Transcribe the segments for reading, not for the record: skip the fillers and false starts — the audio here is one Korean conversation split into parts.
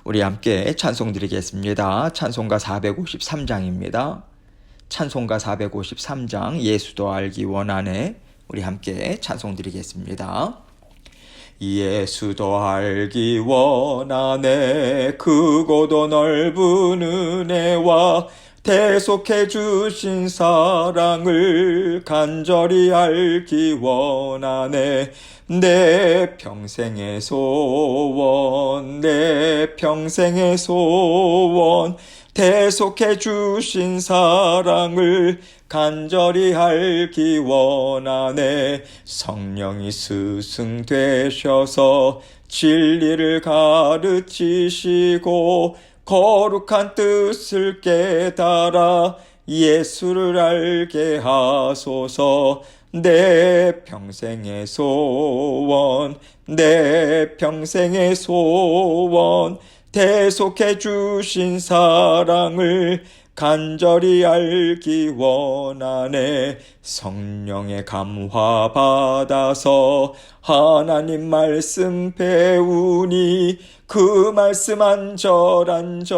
우리 함께 찬송 드리겠습니다. 찬송가 453장입니다. 찬송가 453장 예수도 알기 원하네. 우리 함께 찬송 드리겠습니다. 예수도 알기 원하네. 크고도 넓은 은혜와 대속해 주신 사랑을 간절히 알기 원하네. 내 평생의 소원, 내 평생의 소원, 대속해 주신 사랑을 간절히 알기 원하네. 성령이 스승 되셔서 진리를 가르치시고 거룩한 뜻을 깨달아 예수를 알게 하소서. 내 평생의 소원, 내 평생의 소원, 대속해 주신 사랑을 간절히 알기 원하네. 성령의 감화 받아서 하나님 말씀 배우니 그 말씀 안절안절이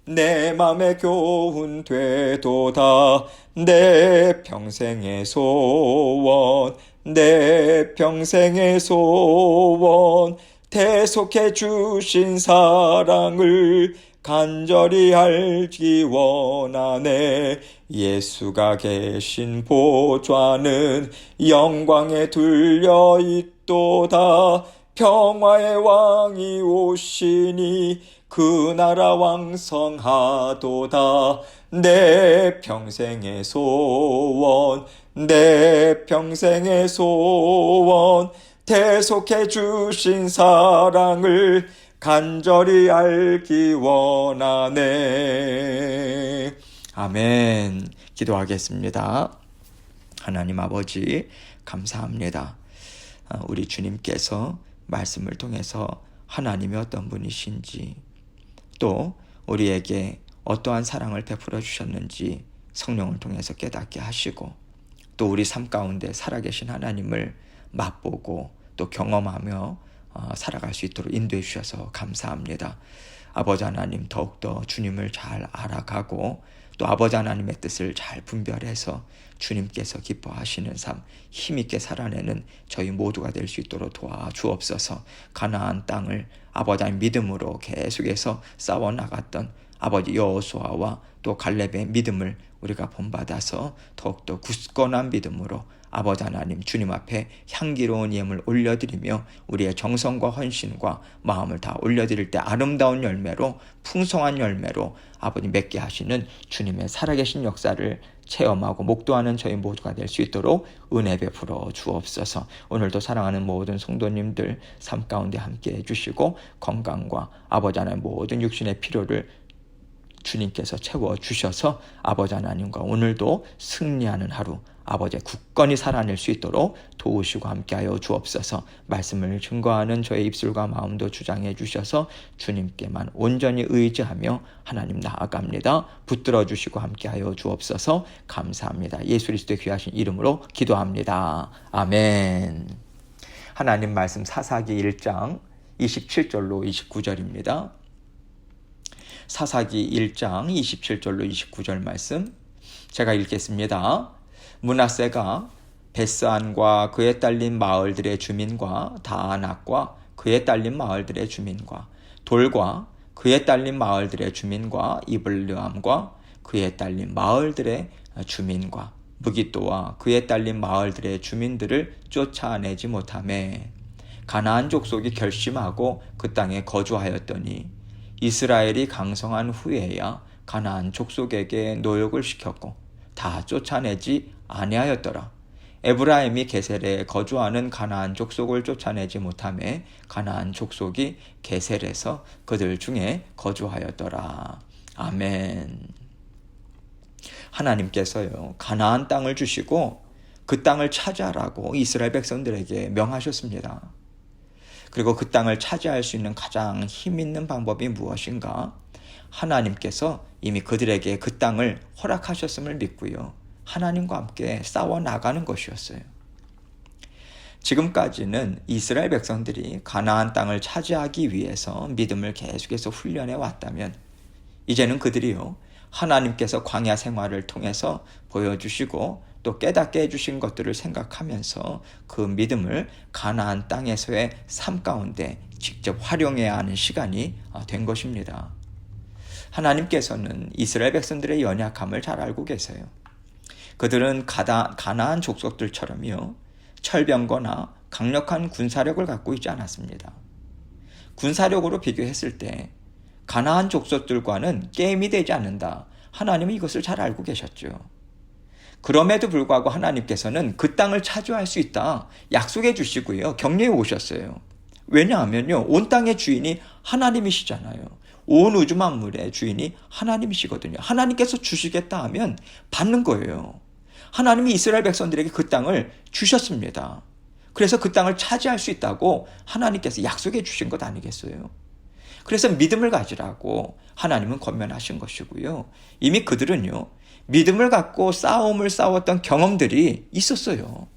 내 맘에 교훈 되도다. 내 평생의 소원, 내 평생의 소원, 대속해 주신 사랑을 간절히 알기 원하네. 예수가 계신 보좌는 영광에 둘려 있도다. 평화의 왕이 오시니 그 나라 왕성하도다. 내 평생의 소원, 내 평생의 소원, 대속해 주신 사랑을 간절히 알기 원하네. 아멘. 기도하겠습니다. 하나님 아버지 감사합니다. 우리 주님께서 말씀을 통해서 하나님이 어떤 분이신지, 또 우리에게 어떠한 사랑을 베풀어 주셨는지 성령을 통해서 깨닫게 하시고, 또 우리 삶 가운데 살아계신 하나님을 맛보고 또 경험하며 살아갈 수 있도록 인도해 주셔서 감사합니다. 아버지 하나님, 더욱더 주님을 잘 알아가고 또 아버지 하나님의 뜻을 잘 분별해서 주님께서 기뻐하시는 삶 힘있게 살아내는 저희 모두가 될 수 있도록 도와주옵소서. 가나안 땅을 아버지 하나님 믿음으로 계속해서 싸워나갔던 아버지 여호수아와 또 갈렙의 믿음을 우리가 본받아서 더욱더 굳건한 믿음으로 아버지 하나님 주님 앞에 향기로운 예물 올려드리며 우리의 정성과 헌신과 마음을 다 올려드릴 때 아름다운 열매로, 풍성한 열매로 아버님 맺게 하시는 주님의 살아계신 역사를 체험하고 목도하는 저희 모두가 될 수 있도록 은혜 베풀어 주옵소서. 오늘도 사랑하는 모든 성도님들 삶 가운데 함께 해주시고 건강과 아버지 하나님 모든 육신의 필요를 주님께서 채워주셔서 아버지 하나님과 오늘도 승리하는 하루 아버지의 굳건히 살아낼 수 있도록 도우시고 함께하여 주옵소서. 말씀을 증거하는 저의 입술과 마음도 주장해 주셔서 주님께만 온전히 의지하며 하나님 나아갑니다. 붙들어 주시고 함께하여 주옵소서. 감사합니다. 예수 그리스도의 귀하신 이름으로 기도합니다. 아멘. 하나님 말씀 사사기 1장 27절로 29절입니다. 사사기 1장 27절로 29절 말씀 제가 읽겠습니다. 므낫세가 베스안과 그에 딸린 마을들의 주민과 다안악과 그에 딸린 마을들의 주민과 돌과 그에 딸린 마을들의 주민과 이블르암과 그에 딸린 마을들의 주민과 무기또와 그에 딸린 마을들의 주민들을 쫓아내지 못하매 가나안 족속이 결심하고 그 땅에 거주하였더니 이스라엘이 강성한 후에야 가나안 족속에게 노역을 시켰고 다 쫓아내지 아니하였더라. 에브라임이 게셀에 거주하는 가나안 족속을 쫓아내지 못하매 가나안 족속이 게셀에서 그들 중에 거주하였더라. 아멘. 하나님께서요 가나안 땅을 주시고 그 땅을 차지하라고 이스라엘 백성들에게 명하셨습니다. 그리고 그 땅을 차지할 수 있는 가장 힘있는 방법이 무엇인가? 하나님께서 이미 그들에게 그 땅을 허락하셨음을 믿고요. 하나님과 함께 싸워나가는 것이었어요. 지금까지는 이스라엘 백성들이 가나안 땅을 차지하기 위해서 믿음을 계속해서 훈련해 왔다면 이제는 그들이요 하나님께서 광야 생활을 통해서 보여주시고 또 깨닫게 해주신 것들을 생각하면서 그 믿음을 가나안 땅에서의 삶 가운데 직접 활용해야 하는 시간이 된 것입니다. 하나님께서는 이스라엘 백성들의 연약함을 잘 알고 계세요. 그들은 가나안 족속들처럼요 철병거나 강력한 군사력을 갖고 있지 않았습니다. 군사력으로 비교했을 때 가나안 족속들과는 게임이 되지 않는다. 하나님은 이것을 잘 알고 계셨죠. 그럼에도 불구하고 하나님께서는 그 땅을 차지할 수 있다 약속해 주시고요. 격려해 오셨어요. 왜냐하면요. 온 땅의 주인이 하나님이시잖아요. 온 우주 만물의 주인이 하나님이시거든요. 하나님께서 주시겠다 하면 받는 거예요. 하나님이 이스라엘 백성들에게 그 땅을 주셨습니다. 그래서 그 땅을 차지할 수 있다고 하나님께서 약속해 주신 것 아니겠어요? 그래서 믿음을 가지라고 하나님은 권면하신 것이고요. 이미 그들은요. 믿음을 갖고 싸움을 싸웠던 경험들이 있었어요.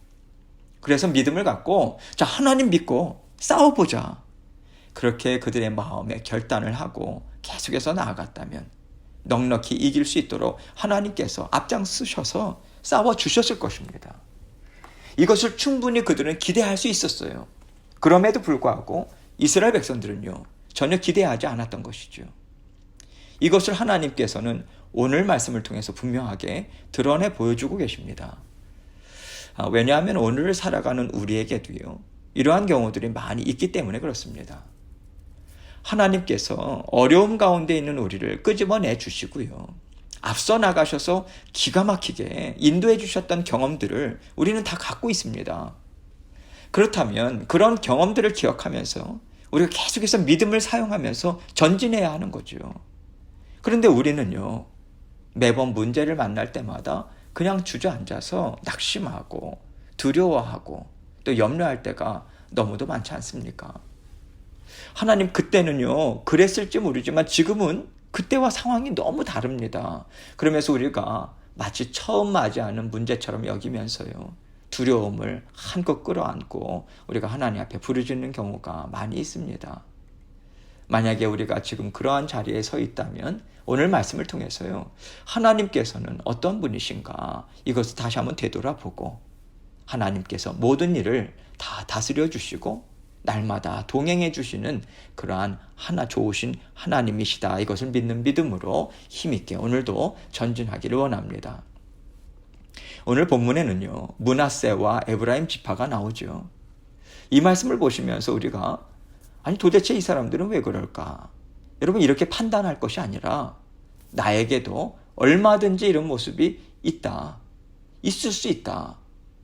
그래서 믿음을 갖고 자 하나님 믿고 싸워보자. 그렇게 그들의 마음에 결단을 하고 계속해서 나아갔다면 넉넉히 이길 수 있도록 하나님께서 앞장서셔서 싸워주셨을 것입니다. 이것을 충분히 그들은 기대할 수 있었어요. 그럼에도 불구하고 이스라엘 백성들은요. 전혀 기대하지 않았던 것이죠. 이것을 하나님께서는 오늘 말씀을 통해서 분명하게 드러내 보여주고 계십니다. 왜냐하면 오늘을 살아가는 우리에게도요. 이러한 경우들이 많이 있기 때문에 그렇습니다. 하나님께서 어려움 가운데 있는 우리를 끄집어내 주시고요. 앞서 나가셔서 기가 막히게 인도해 주셨던 경험들을 우리는 다 갖고 있습니다. 그렇다면 그런 경험들을 기억하면서 우리가 계속해서 믿음을 사용하면서 전진해야 하는 거죠. 그런데 우리는요. 매번 문제를 만날 때마다 그냥 주저앉아서 낙심하고 두려워하고 또 염려할 때가 너무도 많지 않습니까? 하나님 그때는요. 그랬을지 모르지만 지금은 그때와 상황이 너무 다릅니다. 그러면서 우리가 마치 처음 맞이하는 문제처럼 여기면서요. 두려움을 한껏 끌어안고 우리가 하나님 앞에 부르짖는 경우가 많이 있습니다. 만약에 우리가 지금 그러한 자리에 서 있다면 오늘 말씀을 통해서요. 하나님께서는 어떤 분이신가 이것을 다시 한번 되돌아보고 하나님께서 모든 일을 다 다스려 주시고 날마다 동행해 주시는 그러한 좋으신 하나님이시다. 이것을 믿는 믿음으로 힘있게 오늘도 전진하기를 원합니다. 오늘 본문에는요. 므낫세와 에브라임 지파가 나오죠. 이 말씀을 보시면서 우리가 아니 도대체 이 사람들은 왜 그럴까? 여러분 이렇게 판단할 것이 아니라 나에게도 얼마든지 이런 모습이 있다. 있을 수 있다.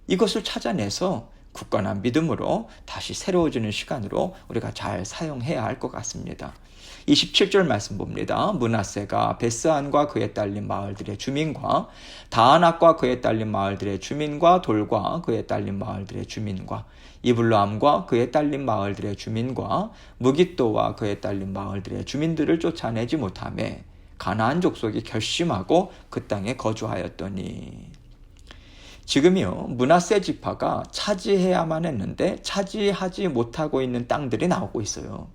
이것을 찾아내서 굳건한 믿음으로 다시 새로워지는 시간으로 우리가 잘 사용해야 할 것 같습니다. 27절 말씀 봅니다. 므낫세가 베스안과 그에 딸린 마을들의 주민과 다아낙과 그에 딸린 마을들의 주민과 돌과 그에 딸린 마을들의 주민과 이블람과 그에 딸린 마을들의 주민과 무깃도와 그에 딸린 마을들의 주민들을 쫓아내지 못하매 가나안 족속이 결심하고 그 땅에 거주하였더니 지금이요 므낫세 지파가 차지해야만 했는데 차지하지 못하고 있는 땅들이 나오고 있어요.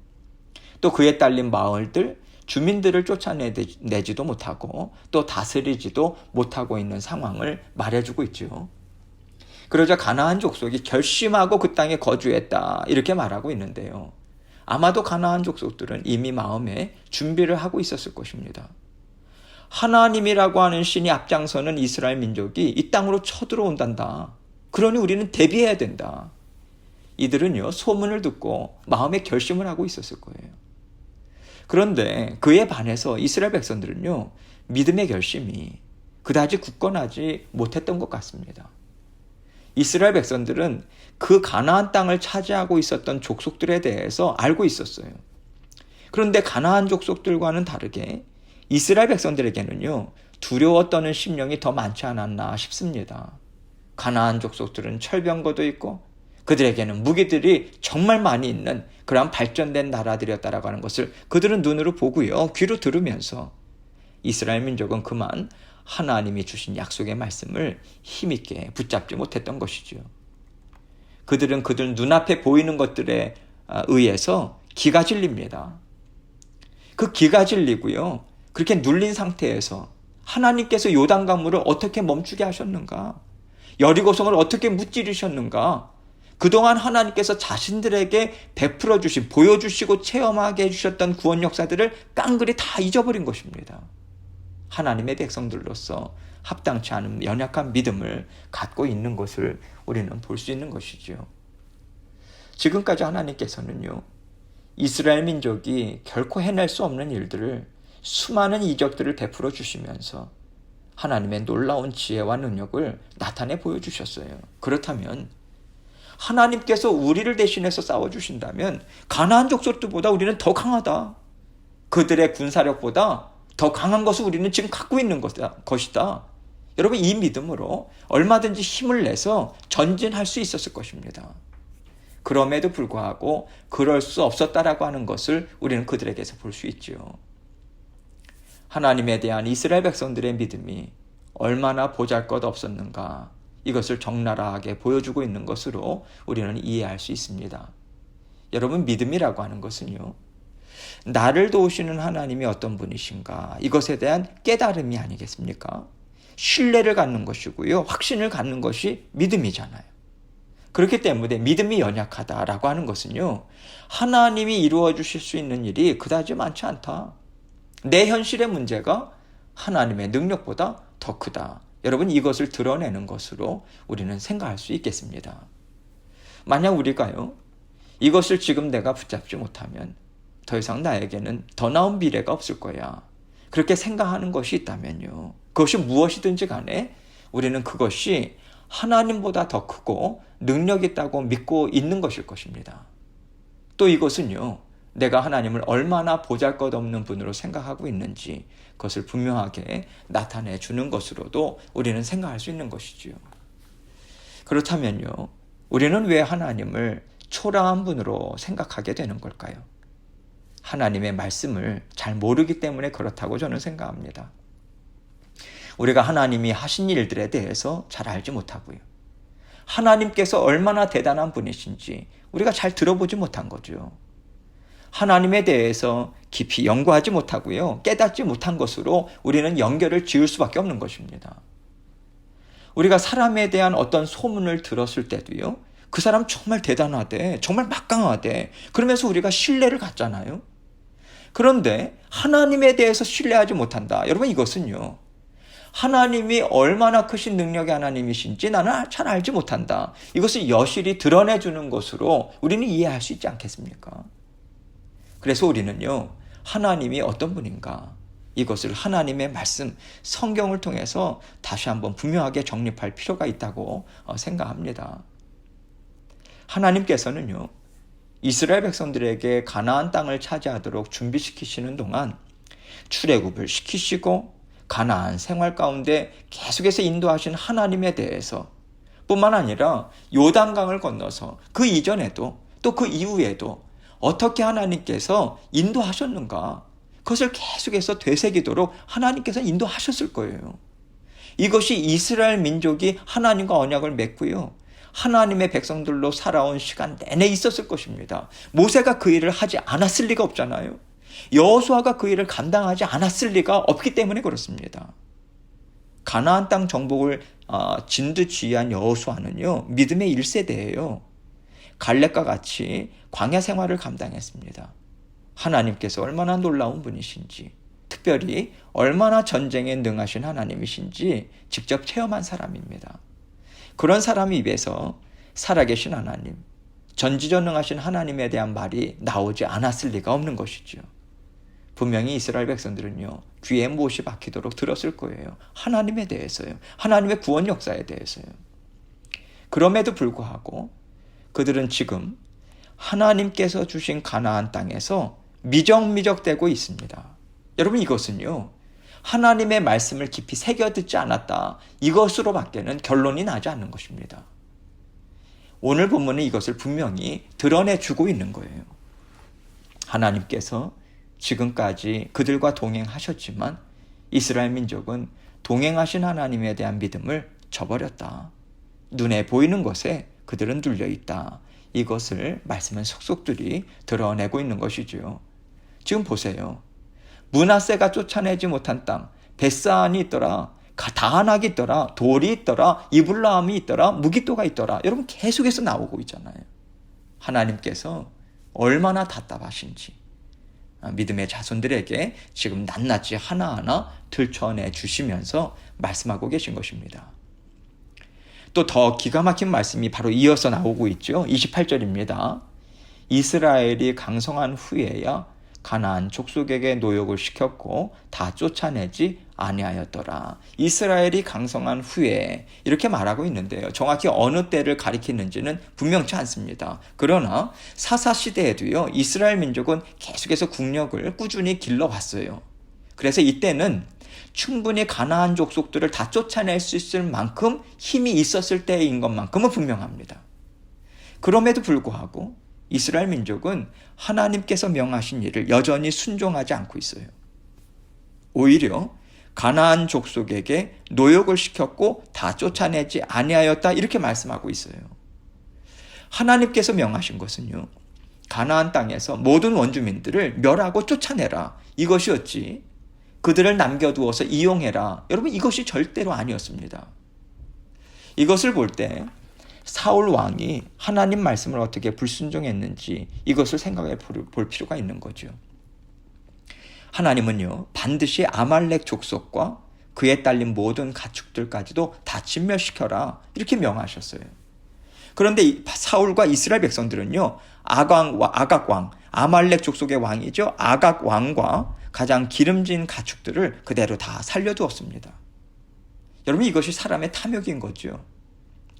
또 그에 딸린 마을들 주민들을 쫓아내지도 못하고 또 다스리지도 못하고 있는 상황을 말해주고 있죠. 그러자 가나안 족속이 결심하고 그 땅에 거주했다 이렇게 말하고 있는데요. 아마도 가나안 족속들은 이미 마음에 준비를 하고 있었을 것입니다. 하나님이라고 하는 신이 앞장서는 이스라엘 민족이 이 땅으로 쳐들어온단다. 그러니 우리는 대비해야 된다. 이들은요 소문을 듣고 마음에 결심을 하고 있었을 거예요. 그런데 그에 반해서 이스라엘 백성들은요 믿음의 결심이 그다지 굳건하지 못했던 것 같습니다. 이스라엘 백성들은 그 가나안 땅을 차지하고 있었던 족속들에 대해서 알고 있었어요. 그런데 가나안 족속들과는 다르게 이스라엘 백성들에게는요 두려워 떠는 심령이 더 많지 않았나 싶습니다. 가나안 족속들은 철병거도 있고 그들에게는 무기들이 정말 많이 있는 그러한 발전된 나라들이었다라고 하는 것을 그들은 눈으로 보고요 귀로 들으면서 이스라엘 민족은 그만 하나님이 주신 약속의 말씀을 힘있게 붙잡지 못했던 것이죠. 그들은 그들 눈앞에 보이는 것들에 의해서 기가 질립니다. 그 기가 질리고요. 그렇게 눌린 상태에서 하나님께서 요단강물을 어떻게 멈추게 하셨는가? 여리고성을 어떻게 무찌르셨는가? 그동안 하나님께서 자신들에게 베풀어 주신, 보여주시고 체험하게 해주셨던 구원 역사들을 깡그리 다 잊어버린 것입니다. 하나님의 백성들로서 합당치 않은 연약한 믿음을 갖고 있는 것을 우리는 볼 수 있는 것이지요. 지금까지 하나님께서는요, 이스라엘 민족이 결코 해낼 수 없는 일들을, 수많은 이적들을 베풀어 주시면서 하나님의 놀라운 지혜와 능력을 나타내 보여주셨어요. 그렇다면 하나님께서 우리를 대신해서 싸워주신다면 가나안 족속들보다 우리는 더 강하다. 그들의 군사력보다 더 강한 것을 우리는 지금 갖고 있는 것이다. 여러분, 이 믿음으로 얼마든지 힘을 내서 전진할 수 있었을 것입니다. 그럼에도 불구하고 그럴 수 없었다라고 하는 것을 우리는 그들에게서 볼 수 있죠. 하나님에 대한 이스라엘 백성들의 믿음이 얼마나 보잘것없었는가, 이것을 적나라하게 보여주고 있는 것으로 우리는 이해할 수 있습니다. 여러분, 믿음이라고 하는 것은요, 나를 도우시는 하나님이 어떤 분이신가, 이것에 대한 깨달음이 아니겠습니까? 신뢰를 갖는 것이고요, 확신을 갖는 것이 믿음이잖아요. 그렇기 때문에 믿음이 연약하다라고 하는 것은요, 하나님이 이루어 주실 수 있는 일이 그다지 많지 않다. 내 현실의 문제가 하나님의 능력보다 더 크다. 여러분, 이것을 드러내는 것으로 우리는 생각할 수 있겠습니다. 만약 우리가요, 이것을 지금 내가 붙잡지 못하면 더 이상 나에게는 더 나은 미래가 없을 거야, 그렇게 생각하는 것이 있다면요, 그것이 무엇이든지 간에 우리는 그것이 하나님보다 더 크고 능력 있다고 믿고 있는 것일 것입니다. 또 이것은요, 내가 하나님을 얼마나 보잘것없는 분으로 생각하고 있는지 그것을 분명하게 나타내 주는 것으로도 우리는 생각할 수 있는 것이지요. 그렇다면요, 우리는 왜 하나님을 초라한 분으로 생각하게 되는 걸까요? 하나님의 말씀을 잘 모르기 때문에 그렇다고 저는 생각합니다. 우리가 하나님이 하신 일들에 대해서 잘 알지 못하고요, 하나님께서 얼마나 대단한 분이신지 우리가 잘 들어보지 못한 거죠. 하나님에 대해서 깊이 연구하지 못하고요, 깨닫지 못한 것으로 우리는 연결을 지을 수밖에 없는 것입니다. 우리가 사람에 대한 어떤 소문을 들었을 때도요, 그 사람 정말 대단하대, 정말 막강하대, 그러면서 우리가 신뢰를 갖잖아요. 그런데 하나님에 대해서 신뢰하지 못한다. 여러분, 이것은요, 하나님이 얼마나 크신 능력의 하나님이신지 나는 잘 알지 못한다. 이것을 여실히 드러내주는 것으로 우리는 이해할 수 있지 않겠습니까? 그래서 우리는요, 하나님이 어떤 분인가, 이것을 하나님의 말씀, 성경을 통해서 다시 한번 분명하게 정립할 필요가 있다고 생각합니다. 하나님께서는요, 이스라엘 백성들에게 가나안 땅을 차지하도록 준비시키시는 동안 출애굽을 시키시고 가나안 생활 가운데 계속해서 인도하신 하나님에 대해서 뿐만 아니라 요단강을 건너서 그 이전에도 또 그 이후에도 어떻게 하나님께서 인도하셨는가, 그것을 계속해서 되새기도록 하나님께서 인도하셨을 거예요. 이것이 이스라엘 민족이 하나님과 언약을 맺고요, 하나님의 백성들로 살아온 시간 내내 있었을 것입니다. 모세가 그 일을 하지 않았을 리가 없잖아요. 여호수아가 그 일을 감당하지 않았을 리가 없기 때문에 그렇습니다. 가나안 땅 정복을 진두지휘한 여호수아는요, 믿음의 1세대예요. 갈렙과 같이 광야 생활을 감당했습니다. 하나님께서 얼마나 놀라운 분이신지, 특별히 얼마나 전쟁에 능하신 하나님이신지 직접 체험한 사람입니다. 그런 사람 입에서 살아계신 하나님, 전지전능하신 하나님에 대한 말이 나오지 않았을 리가 없는 것이죠. 분명히 이스라엘 백성들은요, 귀에 못이 박히도록 들었을 거예요. 하나님에 대해서요, 하나님의 구원 역사에 대해서요. 그럼에도 불구하고 그들은 지금 하나님께서 주신 가나안 땅에서 미적미적되고 있습니다. 여러분, 이것은요, 하나님의 말씀을 깊이 새겨 듣지 않았다, 이것으로밖에는 결론이 나지 않는 것입니다. 오늘 본문은 이것을 분명히 드러내주고 있는 거예요. 하나님께서 지금까지 그들과 동행하셨지만 이스라엘 민족은 동행하신 하나님에 대한 믿음을 저버렸다. 눈에 보이는 것에 그들은 눌려있다. 이것을 말씀은 속속들이 드러내고 있는 것이지요. 지금 보세요. 므낫세가 쫓아내지 못한 땅, 벳산이 있더라, 다한악이 있더라, 돌이 있더라, 이블라함이 있더라, 무깃도가 있더라. 여러분 계속해서 나오고 있잖아요. 하나님께서 얼마나 답답하신지 믿음의 자손들에게 지금 낱낱이 하나하나 들춰내 주시면서 말씀하고 계신 것입니다. 또 더 기가 막힌 말씀이 바로 이어서 나오고 있죠. 28절입니다. 이스라엘이 강성한 후에야 가나안 족속에게 노역을 시켰고 다 쫓아내지 아니하였더라. 이스라엘이 강성한 후에 이렇게 말하고 있는데요. 정확히 어느 때를 가리키는지는 분명치 않습니다. 그러나 사사시대에도요. 이스라엘 민족은 계속해서 국력을 꾸준히 길러왔어요. 그래서 이때는 충분히 가나안 족속들을 다 쫓아낼 수 있을 만큼 힘이 있었을 때인 것만큼은 분명합니다. 그럼에도 불구하고 이스라엘 민족은 하나님께서 명하신 일을 여전히 순종하지 않고 있어요. 오히려 가나안 족속에게 노역을 시켰고 다 쫓아내지 아니하였다 이렇게 말씀하고 있어요. 하나님께서 명하신 것은요. 가나안 땅에서 모든 원주민들을 멸하고 쫓아내라 이것이었지 그들을 남겨두어서 이용해라. 여러분 이것이 절대로 아니었습니다. 이것을 볼 때 사울 왕이 하나님 말씀을 어떻게 불순종했는지 이것을 생각해 볼 필요가 있는 거죠. 하나님은요 반드시 아말렉 족속과 그에 딸린 모든 가축들까지도 다 진멸시켜라 이렇게 명하셨어요. 그런데 사울과 이스라엘 백성들은요 아각 왕 아말렉 족속의 왕이죠. 아각 왕과 가장 기름진 가축들을 그대로 다 살려두었습니다. 여러분 이것이 사람의 탐욕인 거죠.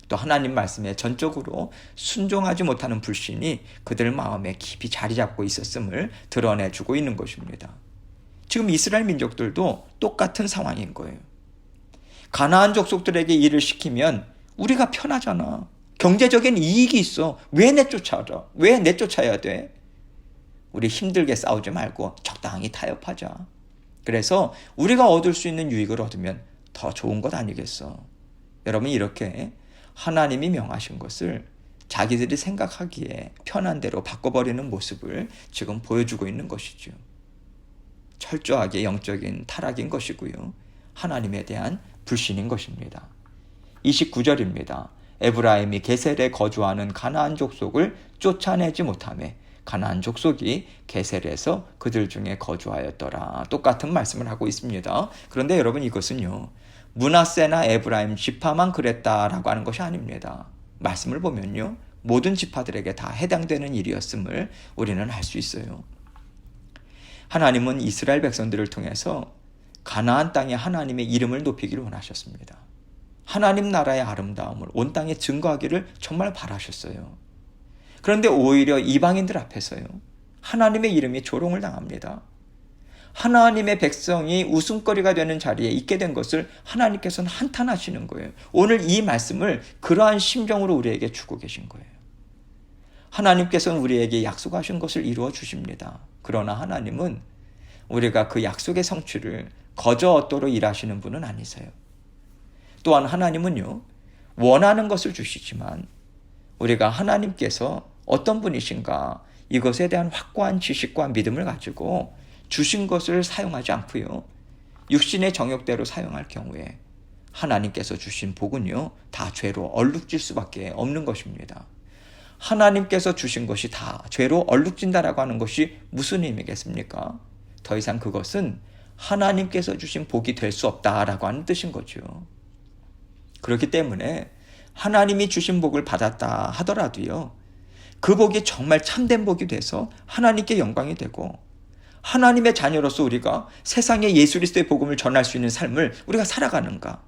또 하나님 말씀에 전적으로 순종하지 못하는 불신이 그들 마음에 깊이 자리 잡고 있었음을 드러내주고 있는 것입니다. 지금 이스라엘 민족들도 똑같은 상황인 거예요. 가나안 족속들에게 일을 시키면 우리가 편하잖아. 경제적인 이익이 있어. 왜 내쫓아라? 왜 내쫓아야 돼? 우리 힘들게 싸우지 말고 적당히 타협하자. 그래서 우리가 얻을 수 있는 유익을 얻으면 더 좋은 것 아니겠어? 여러분 이렇게 하나님이 명하신 것을 자기들이 생각하기에 편한 대로 바꿔버리는 모습을 지금 보여주고 있는 것이죠. 철저하게 영적인 타락인 것이고요. 하나님에 대한 불신인 것입니다. 29절입니다. 에브라임이 게셀에 거주하는 가나안 족속을 쫓아내지 못하매 가나안 족속이 게셀에서 그들 중에 거주하였더라. 똑같은 말씀을 하고 있습니다. 그런데 여러분 이것은요. 므낫세나 에브라임 지파만 그랬다라고 하는 것이 아닙니다. 말씀을 보면요. 모든 지파들에게 다 해당되는 일이었음을 우리는 알 수 있어요. 하나님은 이스라엘 백성들을 통해서 가나안 땅에 하나님의 이름을 높이기를 원하셨습니다. 하나님 나라의 아름다움을 온 땅에 증거하기를 정말 바라셨어요. 그런데 오히려 이방인들 앞에서요. 하나님의 이름이 조롱을 당합니다. 하나님의 백성이 웃음거리가 되는 자리에 있게 된 것을 하나님께서는 한탄하시는 거예요. 오늘 이 말씀을 그러한 심정으로 우리에게 주고 계신 거예요. 하나님께서는 우리에게 약속하신 것을 이루어 주십니다. 그러나 하나님은 우리가 그 약속의 성취를 거저 얻도록 일하시는 분은 아니세요. 또한 하나님은요. 원하는 것을 주시지만 우리가 하나님께서 어떤 분이신가 이것에 대한 확고한 지식과 믿음을 가지고 주신 것을 사용하지 않고요. 육신의 정욕대로 사용할 경우에 하나님께서 주신 복은요. 다 죄로 얼룩질 수밖에 없는 것입니다. 하나님께서 주신 것이 다 죄로 얼룩진다라고 하는 것이 무슨 의미겠습니까? 더 이상 그것은 하나님께서 주신 복이 될 수 없다라고 하는 뜻인 거죠. 그렇기 때문에 하나님이 주신 복을 받았다 하더라도요. 그 복이 정말 참된 복이 돼서 하나님께 영광이 되고 하나님의 자녀로서 우리가 세상에 예수 그리스도의 복음을 전할 수 있는 삶을 우리가 살아가는가?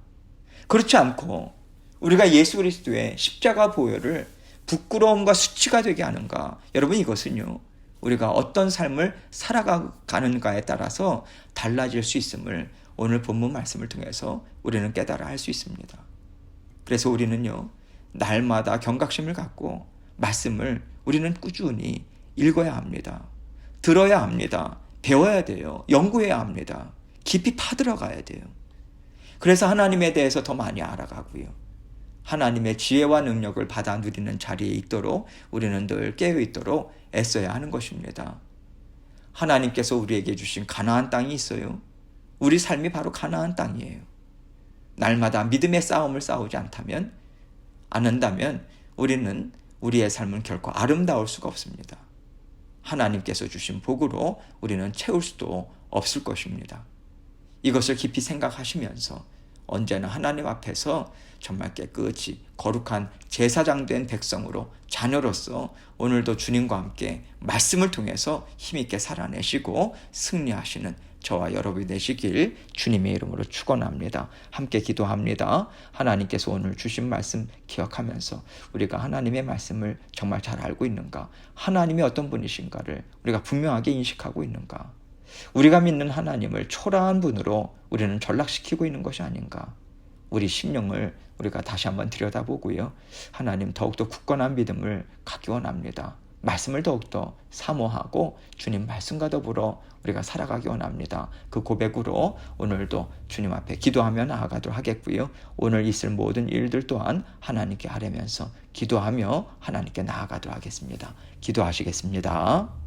그렇지 않고 우리가 예수 그리스도의 십자가 보혈을 부끄러움과 수치가 되게 하는가? 여러분 이것은요. 우리가 어떤 삶을 살아가는가에 따라서 달라질 수 있음을 오늘 본문 말씀을 통해서 우리는 깨달아 할 수 있습니다. 그래서 우리는요. 날마다 경각심을 갖고 말씀을 우리는 꾸준히 읽어야 합니다. 들어야 합니다. 배워야 돼요. 연구해야 합니다. 깊이 파들어가야 돼요. 그래서 하나님에 대해서 더 많이 알아가고요. 하나님의 지혜와 능력을 받아 누리는 자리에 있도록 우리는 늘 깨어 있도록 애써야 하는 것입니다. 하나님께서 우리에게 주신 가나안 땅이 있어요. 우리 삶이 바로 가나안 땅이에요. 날마다 믿음의 싸움을 싸우지 않는다면 우리는 우리의 삶은 결코 아름다울 수가 없습니다. 하나님께서 주신 복으로 우리는 채울 수도 없을 것입니다. 이것을 깊이 생각하시면서 언제나 하나님 앞에서 정말 깨끗이 거룩한 제사장 된 백성으로 자녀로서 오늘도 주님과 함께 말씀을 통해서 힘있게 살아내시고 승리하시는 저와 여러분이 되시길 주님의 이름으로 축원합니다. 함께 기도합니다. 하나님께서 오늘 주신 말씀 기억하면서 우리가 하나님의 말씀을 정말 잘 알고 있는가? 하나님이 어떤 분이신가를 우리가 분명하게 인식하고 있는가? 우리가 믿는 하나님을 초라한 분으로 우리는 전락시키고 있는 것이 아닌가? 우리 심령을 우리가 다시 한번 들여다보고요. 하나님 더욱더 굳건한 믿음을 갖기 원합니다. 말씀을 더욱더 사모하고 주님 말씀과 더불어 우리가 살아가기 원합니다. 그 고백으로 오늘도 주님 앞에 기도하며 나아가도록 하겠고요. 오늘 있을 모든 일들 또한 하나님께 하려면서 기도하며 하나님께 나아가도록 하겠습니다. 기도하시겠습니다.